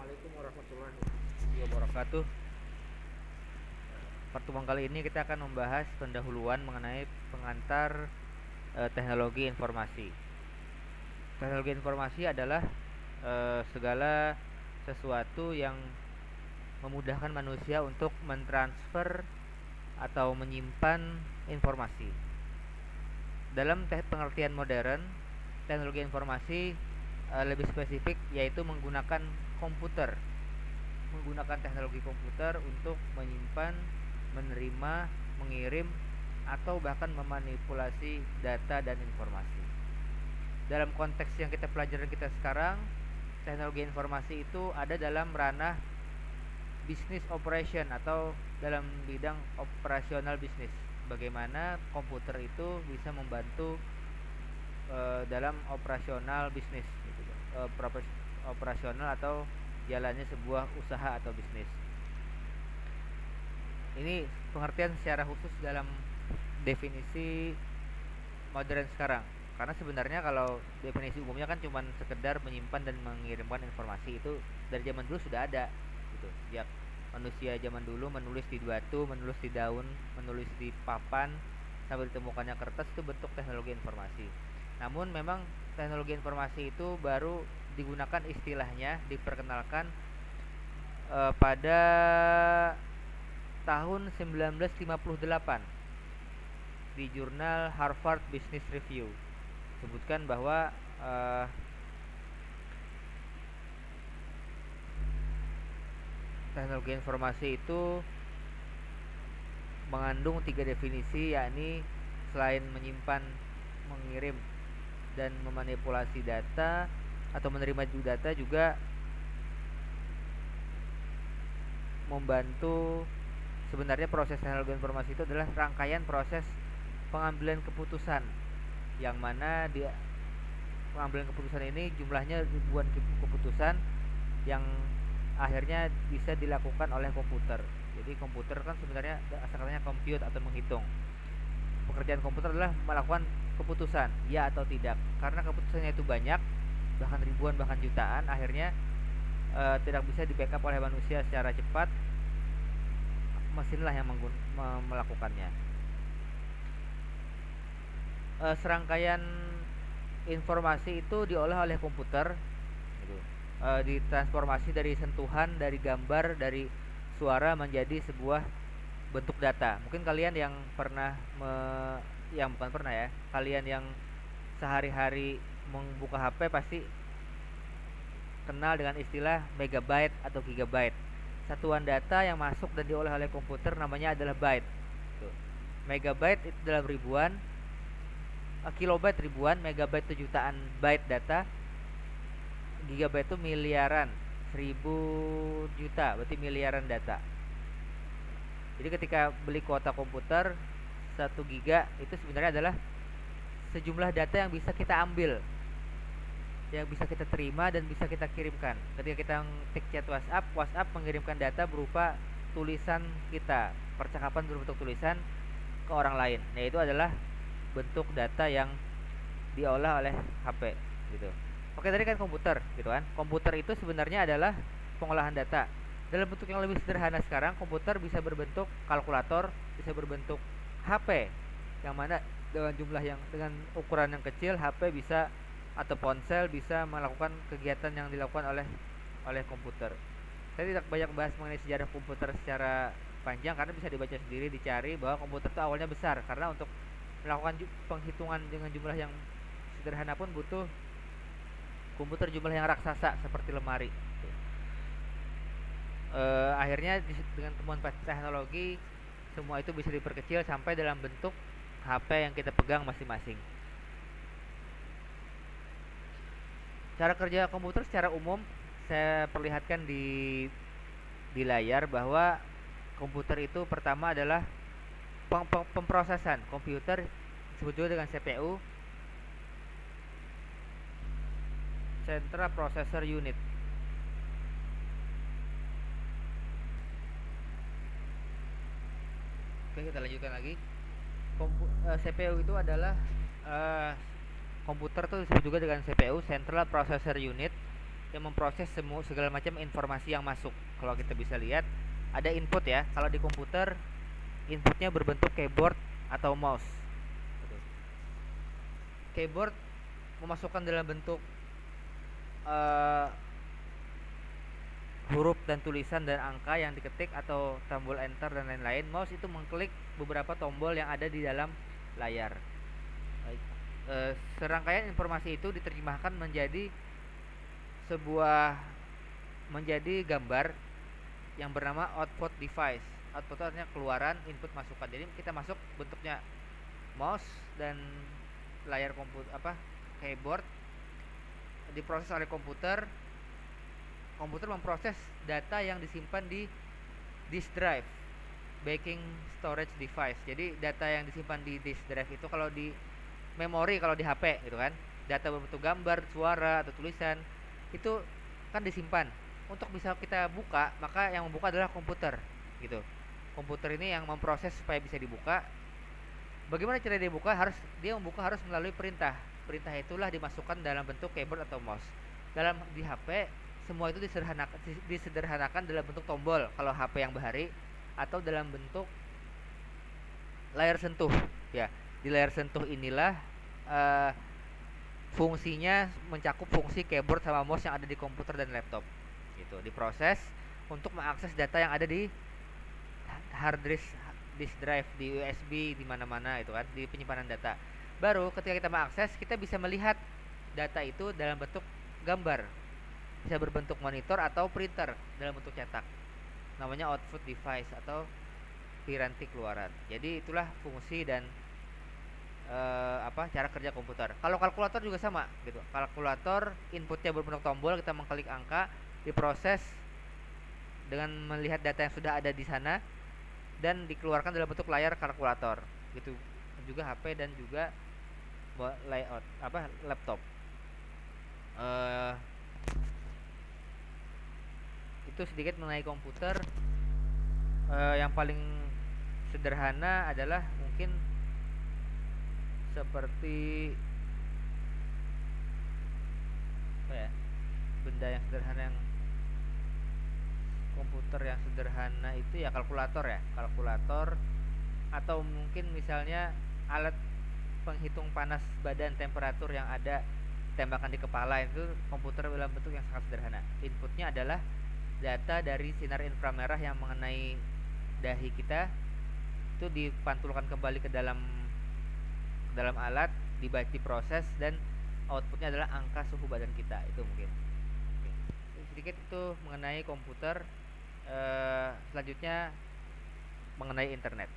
Assalamualaikum warahmatullahi wabarakatuh. Pertemuan kali ini kita akan membahas pendahuluan mengenai pengantar teknologi informasi. Teknologi informasi adalah segala sesuatu yang memudahkan manusia untuk mentransfer atau menyimpan informasi. Dalam pengertian modern, teknologi informasi lebih spesifik yaitu menggunakan komputer, menggunakan teknologi komputer untuk menyimpan, menerima, mengirim, atau bahkan memanipulasi data dan informasi. Dalam konteks yang kita pelajari kita sekarang, teknologi informasi itu ada dalam ranah business operation atau dalam bidang operasional bisnis. Bagaimana komputer itu bisa membantu dalam operasional bisnis, gitu, operasional atau jalannya sebuah usaha atau bisnis. Ini pengertian secara khusus dalam definisi modern sekarang. Karena sebenarnya kalau definisi umumnya kan cuma sekedar menyimpan dan mengirimkan informasi, itu dari zaman dulu sudah ada gitu. Sejak manusia zaman dulu menulis di batu, menulis di daun, menulis di papan sampai ditemukannya kertas, itu bentuk teknologi informasi. Namun memang teknologi informasi itu baru digunakan istilahnya, diperkenalkan pada tahun 1958 di jurnal Harvard Business Review. Sebutkan bahwa teknologi informasi itu mengandung 3 definisi, yakni selain menyimpan, mengirim, dan memanipulasi data atau menerima data, juga membantu. Sebenarnya proses teknologi informasi itu adalah rangkaian proses pengambilan keputusan, yang mana di pengambilan keputusan ini jumlahnya ribuan keputusan yang akhirnya bisa dilakukan oleh komputer. Jadi komputer kan sebenarnya asal katanya compute atau menghitung. Pekerjaan komputer adalah melakukan keputusan ya atau tidak. Karena keputusannya itu banyak, bahkan ribuan, bahkan jutaan, akhirnya tidak bisa di backup oleh manusia secara cepat. Mesinlah yang melakukannya. Serangkaian informasi itu diolah oleh komputer gitu. Ditransformasi dari sentuhan, dari gambar, dari suara menjadi sebuah bentuk data. Mungkin kalian yang pernah yang bukan pernah ya, kalian yang sehari-hari membuka HP pasti kenal dengan istilah megabyte atau gigabyte. Satuan data yang masuk dan diolah oleh komputer namanya adalah byte. Tuh. Megabyte itu dalam ribuan, kilobyte ribuan, megabyte itu jutaan byte data, gigabyte itu miliaran, 1000 juta, berarti miliaran data. Jadi ketika beli kuota komputer 1 giga itu sebenarnya adalah sejumlah data yang bisa kita ambil, yang bisa kita terima dan bisa kita kirimkan. Ketika kita ngetik chat WhatsApp, WhatsApp mengirimkan data berupa tulisan kita, percakapan berbentuk tulisan ke orang lain. Nah, itu adalah bentuk data yang diolah oleh HP gitu. Oke, tadi kan komputer gitu kan. Komputer itu sebenarnya adalah pengolahan data. Dalam bentuk yang lebih sederhana sekarang, komputer bisa berbentuk kalkulator, bisa berbentuk HP, yang mana dengan jumlah yang dengan ukuran yang kecil, HP bisa atau ponsel bisa melakukan kegiatan yang dilakukan oleh komputer. Saya tidak banyak bahas mengenai sejarah komputer secara panjang karena bisa dibaca sendiri, dicari bahwa komputer itu awalnya besar, karena untuk melakukan penghitungan dengan jumlah yang sederhana pun butuh komputer jumlah yang raksasa seperti lemari. Akhirnya dengan temuan teknologi, semua itu bisa diperkecil sampai dalam bentuk HP yang kita pegang masing-masing. Cara kerja komputer secara umum saya perlihatkan di layar bahwa komputer itu pertama adalah pemrosesan. Komputer disebut juga dengan CPU, Central Processor Unit. Oke, kita lanjutkan lagi. CPU itu adalah komputer tuh disebut juga dengan CPU, Central Processor Unit. yang memproses semua segala macam informasi yang masuk. Kalau kita bisa lihat ada input ya. Kalau di komputer inputnya berbentuk keyboard atau mouse. Keyboard memasukkan dalam bentuk uh, huruf dan tulisan dan angka yang diketik atau tombol enter dan lain-lain. Mouse itu mengklik beberapa tombol yang ada di dalam layar. Serangkaian informasi itu diterjemahkan menjadi sebuah menjadi gambar yang bernama output device. Output artinya keluaran, input masukan. Jadi kita masuk bentuknya mouse dan layar komputer keyboard diproses oleh komputer. Komputer memproses data yang disimpan di disk drive, backing storage device. Jadi data yang disimpan di disk drive itu kalau di memori, kalau di HP gitu kan, data berbentuk gambar, suara atau tulisan itu kan disimpan. Untuk bisa kita buka, maka yang membuka adalah komputer gitu. Komputer ini yang memproses supaya bisa dibuka. Bagaimana cara dia buka? Dia membuka harus melalui perintah. Perintah itulah dimasukkan dalam bentuk keyboard atau mouse. Dalam di HP semua itu disederhanakan dalam bentuk tombol kalau HP yang bahari, atau dalam bentuk layar sentuh ya. Di layar sentuh inilah fungsinya mencakup fungsi keyboard sama mouse yang ada di komputer dan laptop gitu, diproses untuk mengakses data yang ada di hard disk drive, di USB, di mana-mana itu kan, di penyimpanan data. Baru ketika kita mengakses, kita bisa melihat data itu dalam bentuk gambar, bisa berbentuk monitor atau printer dalam bentuk cetak. Namanya output device atau piranti keluaran. Jadi itulah fungsi dan cara kerja komputer. Kalau kalkulator juga sama gitu. Kalkulator inputnya berbentuk tombol, kita mengklik angka, diproses dengan melihat data yang sudah ada di sana dan dikeluarkan dalam bentuk layar kalkulator. Gitu juga HP dan juga layout laptop. Itu sedikit mengenai komputer. Yang paling sederhana adalah mungkin seperti benda yang sederhana, yang komputer yang sederhana itu ya kalkulator ya, kalkulator, atau mungkin misalnya alat penghitung panas badan, temperatur yang ada tembakan di kepala, itu komputer dalam bentuk yang sangat sederhana. Inputnya adalah data dari sinar inframerah yang mengenai dahi kita, itu dipantulkan kembali ke dalam alat, diproses, dan outputnya adalah angka suhu badan kita. Itu mungkin sedikit itu mengenai komputer. Selanjutnya mengenai internet.